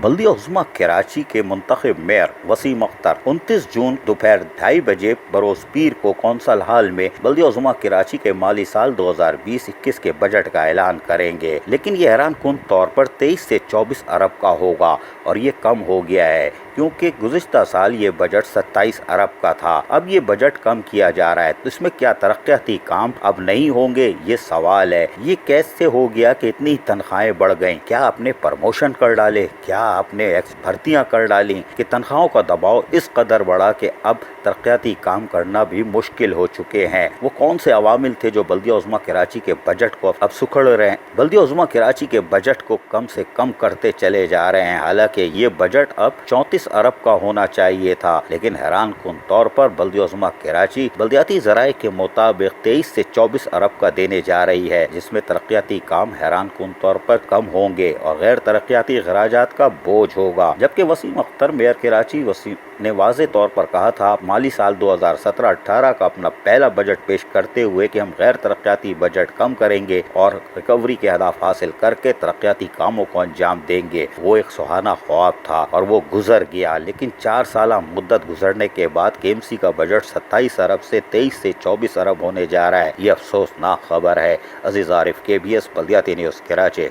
بلدیہ عظمیٰ کراچی کے منتخب میئر وسیم اختر 29 جون دوپہر 2:30 بجے بروز پیر کو کونسل ہال میں بلدیہ عظمیٰ کراچی کے مالی سال 2020-21 کے بجٹ کا اعلان کریں گے، لیکن یہ حیران کن طور پر 23 سے 24 ارب کا ہوگا اور یہ کم ہو گیا ہے کیونکہ گزشتہ سال یہ بجٹ 27 ارب کا تھا۔ اب یہ بجٹ کم کیا جا رہا ہے تو اس میں کیا ترقیاتی کام اب نہیں ہوں گے؟ یہ سوال ہے۔ یہ کیسے ہو گیا کہ اتنی تنخواہیں بڑھ گئیں؟ کیا آپ نے پرموشن کر ڈالے؟ کیا آپ نے بھرتیاں کر ڈالیں کہ تنخواہوں کا دباؤ اس قدر بڑھا کہ اب ترقیاتی کام کرنا بھی مشکل ہو چکے ہیں؟ وہ کون سے عوامل تھے جو بلدیہ عظمیٰ کراچی کے بجٹ کو اب سکھڑ رہے ہیں؟ بلدیہ عظمیٰ کراچی کے بجٹ کو کم سے کم کرتے چلے جا رہے ہیں، حالانکہ یہ بجٹ اب 34 ارب کا ہونا چاہیے تھا، لیکن حیران کن طور پر بلدیہ عظمیٰ کراچی بلدیاتی ذرائع کے مطابق 23 سے 24 ارب کا دینے جا رہی ہے، جس میں ترقیاتی کام حیران کن طور پر کم ہوں گے اور غیر ترقیاتی اخراجات کا بوجھ ہوگا۔ جبکہ وسیم اختر میئر کراچی نے واضح طور پر کہا تھا مالی سال 2017-18 کا اپنا پہلا بجٹ پیش کرتے ہوئے کہ ہم غیر ترقیاتی بجٹ کم کریں گے اور ریکوری کے اہداف حاصل کر کے ترقیاتی کاموں کو انجام دیں گے۔ وہ ایک سہانا خواب تھا اور وہ گزر گیا، لیکن 4 سالہ مدت گزرنے کے بعد KMC کا بجٹ 27 ارب سے 23 سے 24 ارب ہونے جا رہا ہے۔ یہ افسوسناک خبر ہے۔ عزیز عارف، KBS بلدیاتی نیوز، کراچی۔